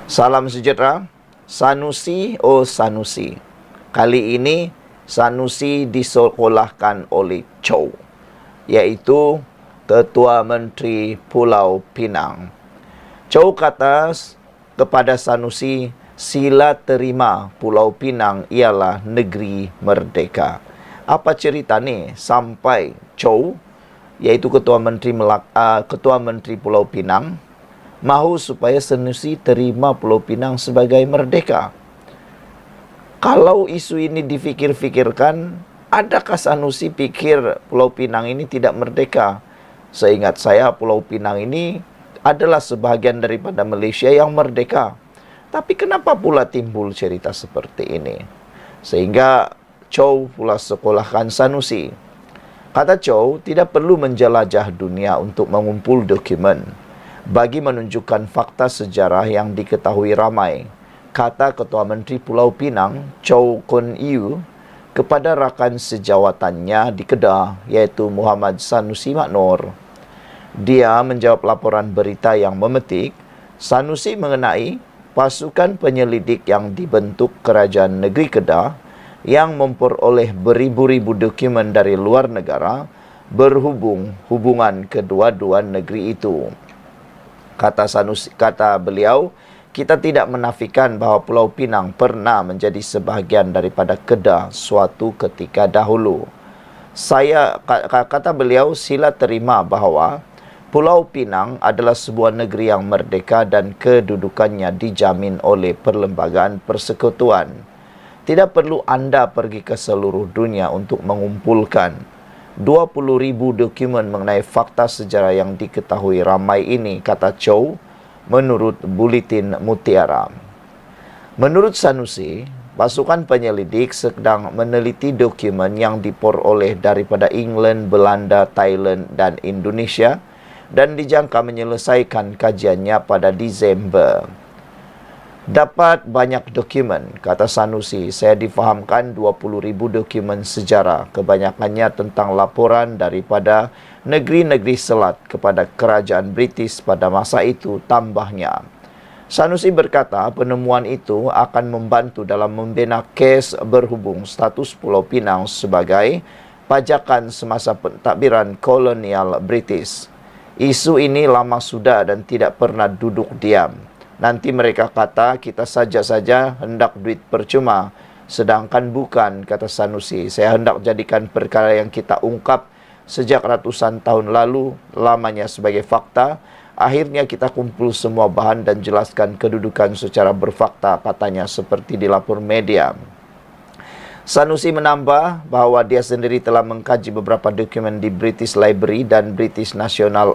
Salam sejahtera. Sanusi, oh Sanusi. Kali ini Sanusi disekolahkan oleh Chow, yaitu Ketua Menteri Pulau Pinang. Chow kata kepada Sanusi, sila terima Pulau Pinang ialah negeri merdeka. Apa cerita ni sampai Chow, yaitu Ketua Menteri Pulau Pinang, mahu supaya Sanusi terima Pulau Pinang sebagai merdeka? Kalau isu ini difikir-fikirkan, adakah Sanusi pikir Pulau Pinang ini tidak merdeka? Seingat saya, Pulau Pinang ini adalah sebahagian daripada Malaysia yang merdeka. Tapi kenapa pula timbul cerita seperti ini? Sehingga Chow pula sekolahkan Sanusi. Kata Chow, tidak perlu menjelajah dunia untuk mengumpul dokumen bagi menunjukkan fakta sejarah yang diketahui ramai, kata Ketua Menteri Pulau Pinang, Chow Kun Yew, kepada rakan sejawatannya di Kedah, iaitu Muhammad Sanusi Maknor. Dia menjawab laporan berita yang memetik Sanusi mengenai pasukan penyelidik yang dibentuk Kerajaan Negeri Kedah yang memperoleh beribu-ribu dokumen dari luar negara hubungan kedua-dua negeri itu. Kata beliau, kita tidak menafikan bahawa Pulau Pinang pernah menjadi sebahagian daripada Kedah suatu ketika dahulu. Kata beliau, sila terima bahawa Pulau Pinang adalah sebuah negeri yang merdeka dan kedudukannya dijamin oleh Perlembagaan Persekutuan. Tidak perlu anda pergi ke seluruh dunia untuk mengumpulkan 20,000 dokumen mengenai fakta sejarah yang diketahui ramai ini, kata Chow, menurut Buletin Mutiara. Menurut Sanusi, pasukan penyelidik sedang meneliti dokumen yang diperoleh daripada England, Belanda, Thailand dan Indonesia dan dijangka menyelesaikan kajiannya pada Disember. Dapat banyak dokumen, kata Sanusi. Saya difahamkan 20,000 dokumen sejarah, kebanyakannya tentang laporan daripada negeri-negeri selat kepada kerajaan British pada masa itu, tambahnya. Sanusi berkata penemuan itu akan membantu dalam membina kes berhubung status Pulau Pinang sebagai pajakan semasa pentadbiran kolonial British. Isu ini lama sudah dan tidak pernah duduk diam. Nanti mereka kata kita saja hendak duit percuma. Sedangkan bukan, kata Sanusi. Saya hendak jadikan perkara yang kita ungkap sejak ratusan tahun lalu lamanya sebagai fakta. Akhirnya kita kumpul semua bahan dan jelaskan kedudukan secara berfakta, katanya seperti dilapor media. Sanusi menambah bahawa dia sendiri telah mengkaji beberapa dokumen di British Library dan British National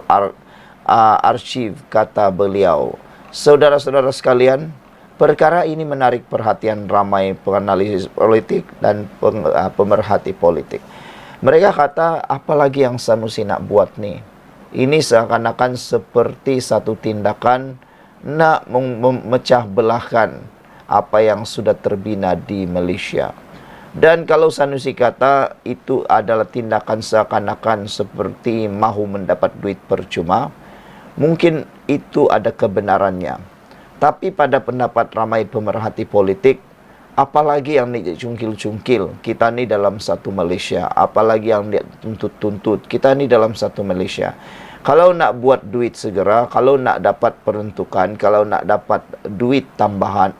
Archive, kata beliau. Saudara-saudara sekalian, perkara ini menarik perhatian ramai penganalisis politik dan pemerhati politik. Mereka kata, apalagi yang Sanusi nak buat nih? Ini seakan-akan seperti satu tindakan nak memecah belahkan apa yang sudah terbina di Malaysia. Dan kalau Sanusi kata itu adalah tindakan seakan-akan seperti mahu mendapat duit percuma, mungkin itu ada kebenarannya. Tapi pada pendapat ramai pemerhati politik, apalagi yang dia cungkil-cungkil, kita ni dalam satu Malaysia. Apalagi yang dia tuntut-tuntut, kita ni dalam satu Malaysia. Kalau nak buat duit segera, kalau nak dapat peruntukan, kalau nak dapat duit tambahan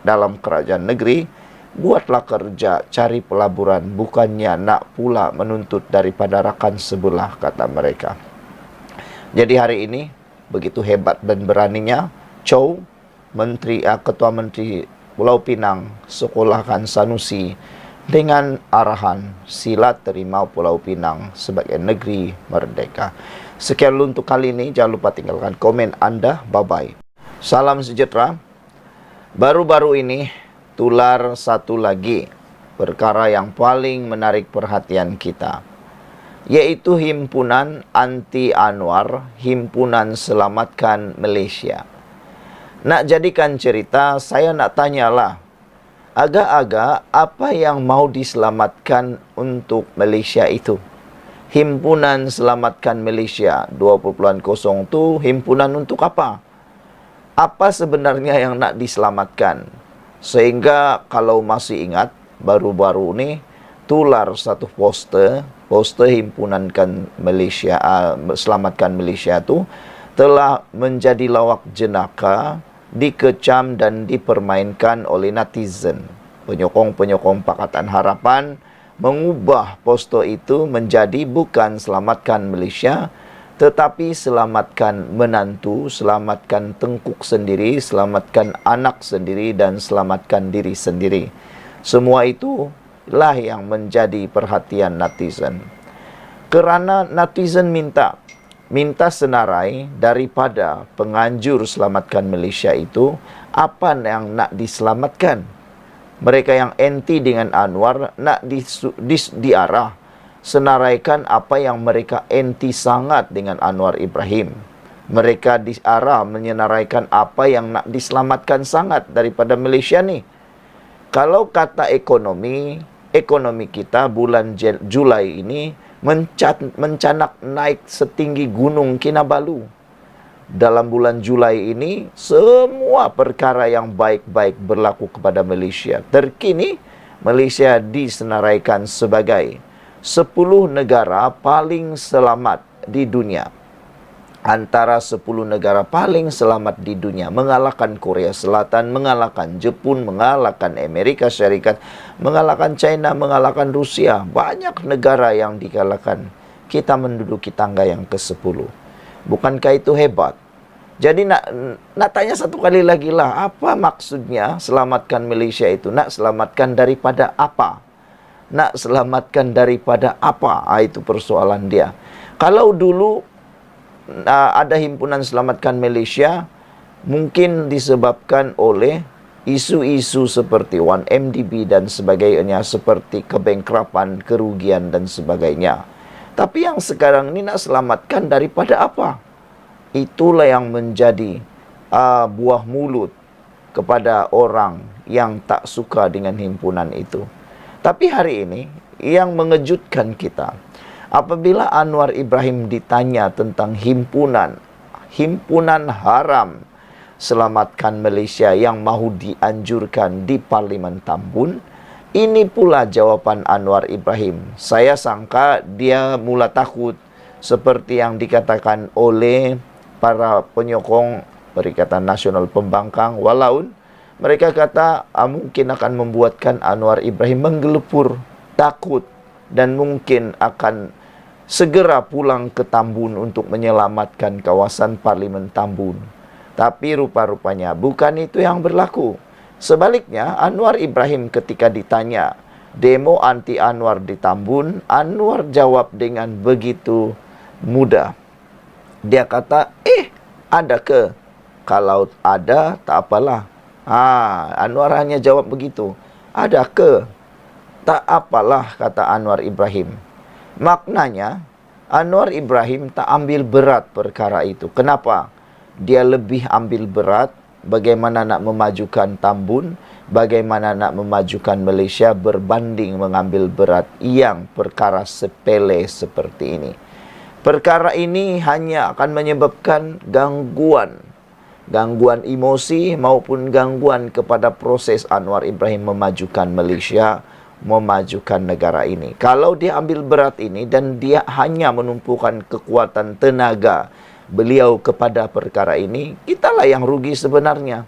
dalam kerajaan negeri, buatlah kerja, cari pelaburan, bukannya nak pula menuntut daripada rakan sebelah, kata mereka. Jadi hari ini, begitu hebat dan beraninya, Chow, Ketua Menteri Pulau Pinang, sekolahkan Sanusi dengan arahan sila terima Pulau Pinang sebagai negeri merdeka. Sekian dulu untuk kali ini. Jangan lupa tinggalkan komen anda. Bye-bye. Salam sejahtera. Baru-baru ini, tular satu lagi perkara yang paling menarik perhatian kita, yaitu Himpunan Anti Anwar, Himpunan Selamatkan Malaysia. Nak jadikan cerita, saya nak tanyalah, agak-agak apa yang mau diselamatkan untuk Malaysia itu? Himpunan Selamatkan Malaysia 2.0 tu himpunan untuk apa? Apa sebenarnya yang nak diselamatkan? Sehingga kalau masih ingat, baru-baru ini tular satu poster himpunankan Malaysia, selamatkan Malaysia itu telah menjadi lawak jenaka, dikecam dan dipermainkan oleh netizen. Penyokong-penyokong Pakatan Harapan mengubah poster itu menjadi bukan selamatkan Malaysia, tetapi selamatkan menantu, selamatkan tengkuk sendiri, selamatkan anak sendiri, dan selamatkan diri sendiri. Semua itu lah yang menjadi perhatian netizen. Kerana netizen minta senarai daripada penganjur selamatkan Malaysia itu, apa yang nak diselamatkan. Mereka yang anti dengan Anwar nak diarah senaraikan apa yang mereka anti sangat dengan Anwar Ibrahim. Mereka diarah menyenaraikan apa yang nak diselamatkan sangat daripada Malaysia ni. Kalau kata ekonomi kita bulan Julai ini mencanak naik setinggi gunung Kinabalu. Dalam bulan Julai ini, semua perkara yang baik-baik berlaku kepada Malaysia. Terkini, Malaysia disenaraikan sebagai 10 negara paling selamat di dunia. Antara 10 negara paling selamat di dunia, mengalahkan Korea Selatan, mengalahkan Jepun, mengalahkan Amerika Syarikat, mengalahkan China, mengalahkan Rusia. Banyak negara yang dikalahkan. Kita menduduki tangga yang ke-10. Bukankah itu hebat? Jadi nak tanya satu kali lagi lah, apa maksudnya selamatkan Malaysia itu? Nak selamatkan daripada apa? Nak selamatkan daripada apa? Itu persoalan dia. Kalau dulu ada himpunan selamatkan Malaysia, mungkin disebabkan oleh isu-isu seperti 1MDB dan sebagainya, seperti kebankrapan, kerugian dan sebagainya. Tapi yang sekarang ini nak selamatkan daripada apa? Itulah yang menjadi buah mulut kepada orang yang tak suka dengan himpunan itu. Tapi hari ini yang mengejutkan kita, apabila Anwar Ibrahim ditanya tentang himpunan haram selamatkan Malaysia yang mahu dianjurkan di Parlimen Tambun, ini pula jawapan Anwar Ibrahim. Saya sangka dia mula takut seperti yang dikatakan oleh para penyokong Perikatan Nasional Pembangkang, walau mereka kata mungkin akan membuatkan Anwar Ibrahim menggelepur, takut, dan mungkin akan segera pulang ke Tambun untuk menyelamatkan kawasan Parlimen Tambun. Tapi rupa-rupanya bukan itu yang berlaku. Sebaliknya, Anwar Ibrahim ketika ditanya demo anti Anwar di Tambun, Anwar jawab dengan begitu mudah. Dia kata, ada ke? Kalau ada, tak apalah. Anwar hanya jawab begitu. Ada ke? Tak apalah, kata Anwar Ibrahim. Maknanya, Anwar Ibrahim tak ambil berat perkara itu. Kenapa? Dia lebih ambil berat bagaimana nak memajukan Tambun, bagaimana nak memajukan Malaysia berbanding mengambil berat yang perkara sepele seperti ini. Perkara ini hanya akan menyebabkan gangguan emosi maupun gangguan kepada proses Anwar Ibrahim memajukan Malaysia, memajukan negara ini. Kalau dia ambil berat ini dan dia hanya menumpukan kekuatan tenaga beliau kepada perkara ini, kitalah yang rugi sebenarnya.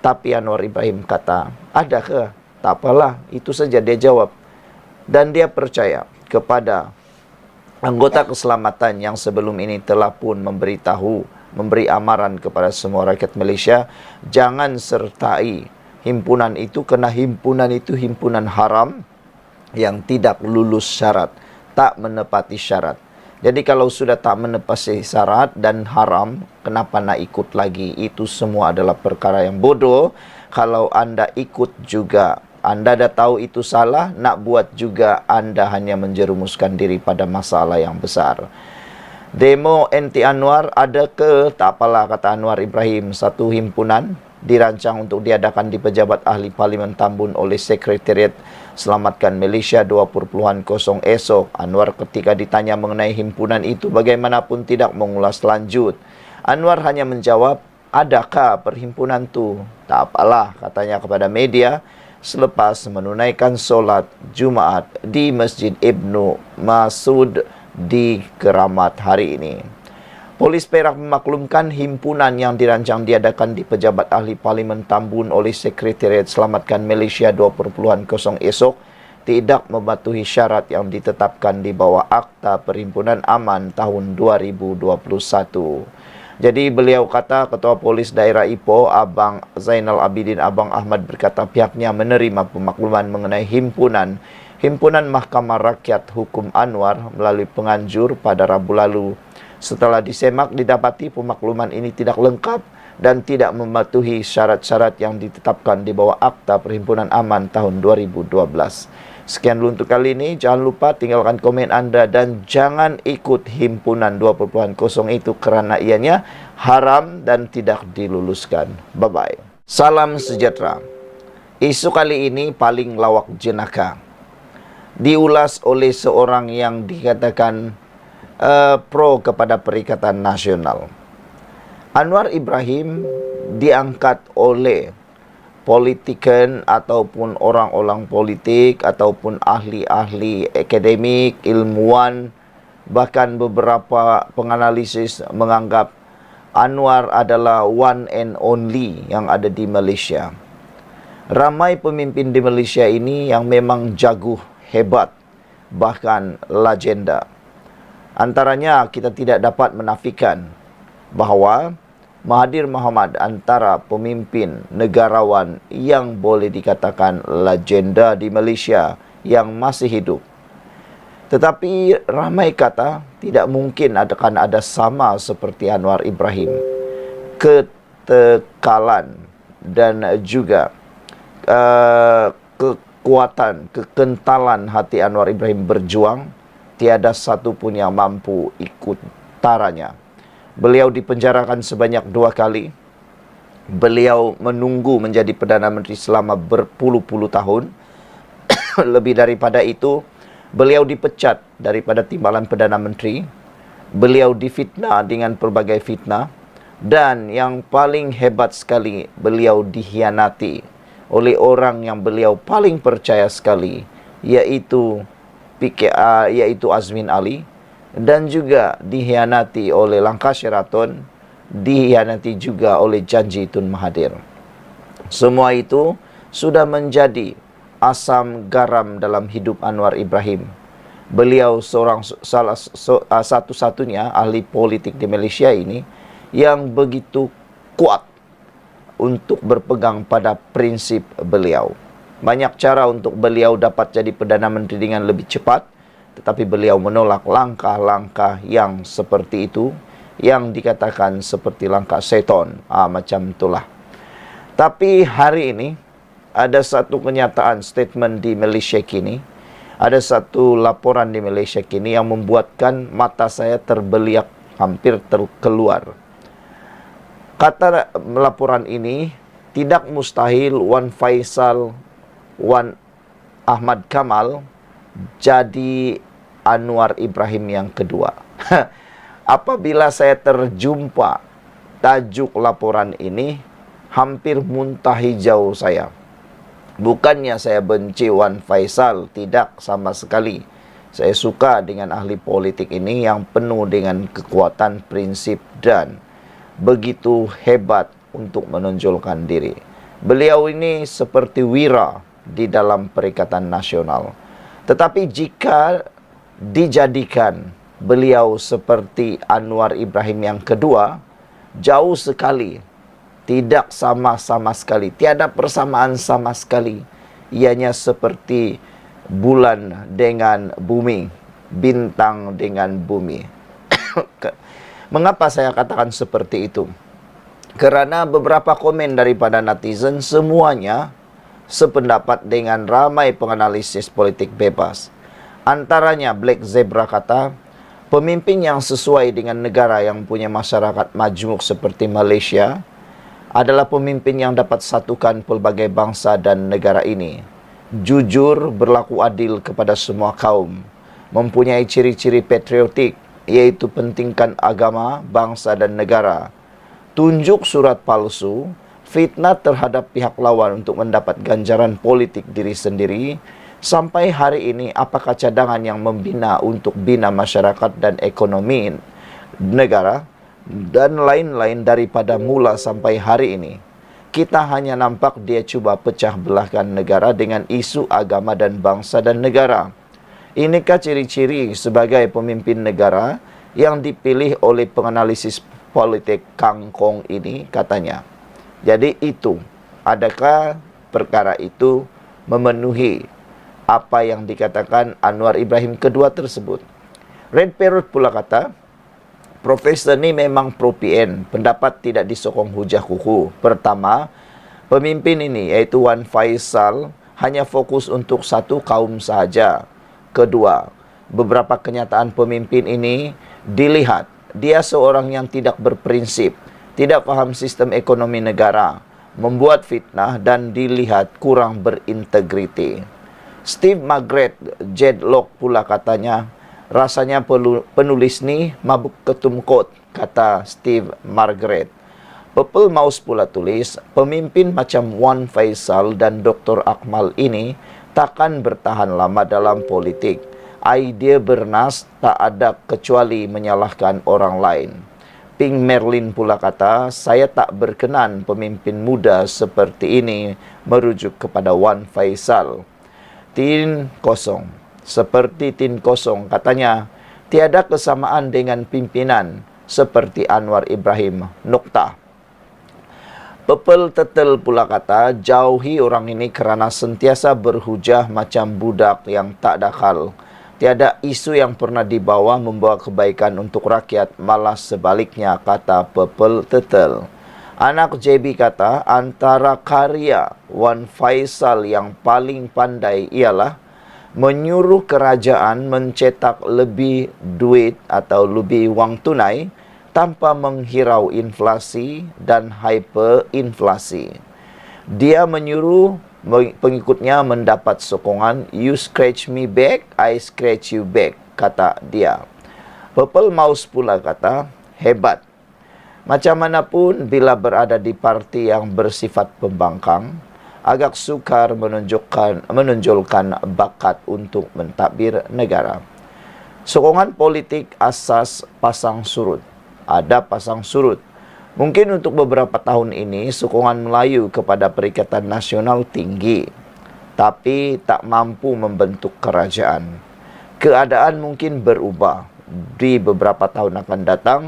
Tapi Anwar Ibrahim kata, ada ke? Tak apalah, itu saja dia jawab. Dan dia percaya kepada anggota keselamatan yang sebelum ini telah pun memberi amaran kepada semua rakyat Malaysia, jangan sertai himpunan itu, kerana himpunan itu himpunan haram yang tidak lulus syarat, tak menepati syarat. Jadi kalau sudah tak menepati syarat dan haram, kenapa nak ikut lagi? Itu semua adalah perkara yang bodoh. Kalau anda ikut juga, anda dah tahu itu salah, nak buat juga, anda hanya menjerumuskan diri pada masalah yang besar. Demo anti Anwar ada ke? Tak apalah, kata Anwar Ibrahim. Satu himpunan dirancang untuk diadakan di Pejabat Ahli Parlimen Tambun oleh Sekretariat Selamatkan Malaysia 20.0 esok. Anwar ketika ditanya mengenai himpunan itu bagaimanapun tidak mengulas lanjut. Anwar hanya menjawab, adakah perhimpunan tu? Tak apalah, katanya kepada media selepas menunaikan solat Jumaat di Masjid Ibnu Masud di Keramat hari ini. Polis Perak memaklumkan himpunan yang dirancang diadakan di Pejabat Ahli Parlimen Tambun oleh Sekretariat Selamatkan Malaysia 2.0 esok tidak mematuhi syarat yang ditetapkan di bawah Akta Perhimpunan Aman tahun 2021. Jadi beliau kata, Ketua Polis Daerah Ipoh, Abang Zainal Abidin Abang Ahmad berkata pihaknya menerima pemakluman mengenai Himpunan Mahkamah Rakyat Hukum Anwar melalui penganjur pada Rabu lalu. Setelah disemak, didapati pemakluman ini tidak lengkap dan tidak mematuhi syarat-syarat yang ditetapkan di bawah Akta Perhimpunan Aman tahun 2012. Sekian dulu untuk kali ini. Jangan lupa tinggalkan komen anda dan jangan ikut himpunan 2.0 itu kerana ianya haram dan tidak diluluskan. Bye-bye. Salam sejahtera. Isu kali ini paling lawak jenaka. Diulas oleh seorang yang dikatakan pro kepada Perikatan Nasional. Anwar Ibrahim diangkat oleh politician ataupun orang-orang politik ataupun ahli-ahli akademik, ilmuwan, bahkan beberapa penganalisis menganggap Anwar adalah one and only yang ada di Malaysia. Ramai pemimpin di Malaysia ini yang memang jago, hebat, bahkan legenda. Antaranya kita tidak dapat menafikan bahawa Mahathir Mohamad antara pemimpin negarawan yang boleh dikatakan legenda di Malaysia yang masih hidup. Tetapi ramai kata tidak mungkin akan ada sama seperti Anwar Ibrahim. Ketekalan dan juga kekuatan, kekentalan hati Anwar Ibrahim berjuang, tiada satu pun yang mampu ikut taranya. Beliau dipenjarakan sebanyak 2 kali. Beliau menunggu menjadi Perdana Menteri selama berpuluh-puluh tahun. Lebih daripada itu, beliau dipecat daripada timbalan Perdana Menteri. Beliau difitnah dengan pelbagai fitnah. Dan yang paling hebat sekali, beliau dikhianati oleh orang yang beliau paling percaya sekali, iaitu Azmin Ali, dan juga dikhianati oleh Langkah Sheraton, dikhianati juga oleh janji Tun Mahathir. Semua itu sudah menjadi asam garam dalam hidup Anwar Ibrahim. Beliau satu-satunya ahli politik di Malaysia ini yang begitu kuat untuk berpegang pada prinsip beliau. Banyak cara untuk beliau dapat jadi Perdana Menteri dengan lebih cepat, tetapi beliau menolak langkah-langkah yang seperti itu, yang dikatakan seperti langkah seton. Macam itulah. Tapi hari ini, ada satu kenyataan statement di Malaysia kini, ada satu laporan di Malaysia kini yang membuatkan mata saya terbeliak, hampir terkeluar. Kata laporan ini, tidak mustahil Wan Faisal, Wan Ahmad Kamal jadi Anwar Ibrahim yang kedua. Apabila saya terjumpa tajuk laporan ini, hampir muntah hijau saya. Bukannya saya benci Wan Faisal, tidak sama sekali. Saya suka dengan ahli politik ini yang penuh dengan kekuatan prinsip dan begitu hebat untuk menonjolkan diri. Beliau ini seperti wira di dalam Perikatan Nasional. Tetapi jika dijadikan beliau seperti Anwar Ibrahim yang kedua, jauh sekali. Tidak sama sekali. Tiada persamaan sama sekali. Ianya seperti bulan dengan bumi, bintang dengan bumi. Mengapa saya katakan seperti itu? Kerana beberapa komen daripada netizen semuanya sependapat dengan ramai penganalisis politik bebas. Antaranya Black Zebra kata, pemimpin yang sesuai dengan negara yang punya masyarakat majmuk seperti Malaysia adalah pemimpin yang dapat satukan pelbagai bangsa dan negara ini. Jujur, berlaku adil kepada semua kaum, mempunyai ciri-ciri patriotik, iaitu pentingkan agama, bangsa dan negara, tunjuk surat palsu, fitnah terhadap pihak lawan untuk mendapat ganjaran politik diri sendiri. Sampai hari ini, apakah cadangan yang membina untuk bina masyarakat dan ekonomi negara dan lain-lain daripada mula sampai hari ini? Kita hanya nampak dia cuba pecah belahkan negara dengan isu agama dan bangsa dan negara. Inikah ciri-ciri sebagai pemimpin negara yang dipilih oleh penganalisis politik kangkong ini, katanya. Jadi itu, adakah perkara itu memenuhi apa yang dikatakan Anwar Ibrahim kedua tersebut? Red Parrot pula kata, Profesor ni memang pro-PN, pendapat tidak disokong hujah kuku. Pertama, pemimpin ini iaitu Wan Faisal hanya fokus untuk satu kaum sahaja. Kedua, beberapa kenyataan pemimpin ini dilihat, dia seorang yang tidak berprinsip, tidak paham sistem ekonomi negara, membuat fitnah dan dilihat kurang berintegriti. Steve Margaret Jedlock pula katanya, rasanya penulis ni mabuk ketumkot, kata Steve Margaret. Purple Mouse pula tulis, pemimpin macam Wan Faisal dan Dr. Akmal ini takkan bertahan lama dalam politik. Idea bernas tak ada kecuali menyalahkan orang lain. Pink Merlin pula kata, saya tak berkenan pemimpin muda seperti ini merujuk kepada Wan Faisal. Tin kosong. Seperti tin kosong, katanya, tiada kesamaan dengan pimpinan seperti Anwar Ibrahim. Nokta. Pepel Tetel pula kata, jauhi orang ini kerana sentiasa berhujah macam budak yang tak dakal. Tiada isu yang pernah dibawa membawa kebaikan untuk rakyat, malah sebaliknya, kata Pepel Tetel. Anak JB kata, antara karya Wan Faisal yang paling pandai ialah menyuruh kerajaan mencetak lebih duit atau lebih wang tunai tanpa menghirau inflasi dan hyperinflasi. Dia menyuruh pengikutnya mendapat sokongan, you scratch me back, I scratch you back, kata dia. Purple Mouse pula kata, hebat. Macam manapun, bila berada di parti yang bersifat pembangkang, agak sukar menonjolkan bakat untuk mentadbir negara. Sokongan politik asas pasang surut. Ada pasang surut. Mungkin untuk beberapa tahun ini, sokongan Melayu kepada Perikatan Nasional tinggi, tapi tak mampu membentuk kerajaan. Keadaan mungkin berubah di beberapa tahun akan datang,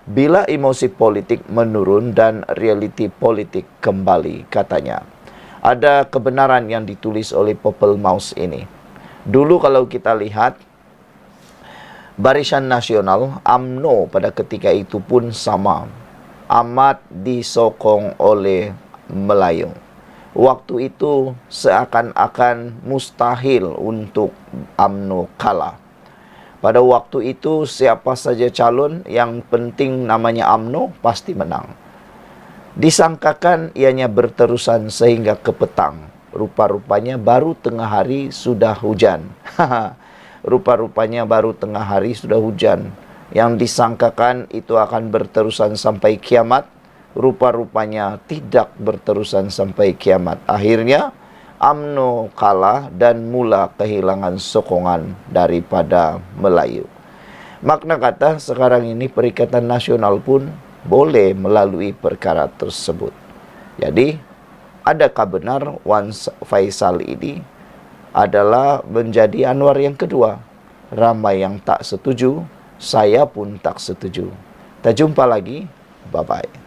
bila emosi politik menurun dan realiti politik kembali, katanya. Ada kebenaran yang ditulis oleh Purple Mouse ini. Dulu kalau kita lihat, Barisan Nasional, UMNO pada ketika itu pun sama. Amat disokong oleh Melayu. Waktu itu seakan-akan mustahil untuk UMNO kalah. Pada waktu itu, siapa saja calon yang penting namanya UMNO pasti menang. Disangkakan ianya berterusan sehingga ke petang. Rupa-rupanya baru tengah hari sudah hujan. Rupa-rupanya baru tengah hari sudah hujan. Yang disangkakan itu akan berterusan sampai kiamat. Rupa-rupanya tidak berterusan sampai kiamat. Akhirnya, UMNO kalah dan mula kehilangan sokongan daripada Melayu. Makna kata, sekarang ini Perikatan Nasional pun boleh melalui perkara tersebut. Jadi, adakah benar Wan Faisal ini adalah menjadi Anwar yang kedua? Ramai yang tak setuju, saya pun tak setuju. Kita jumpa lagi. Bye-bye.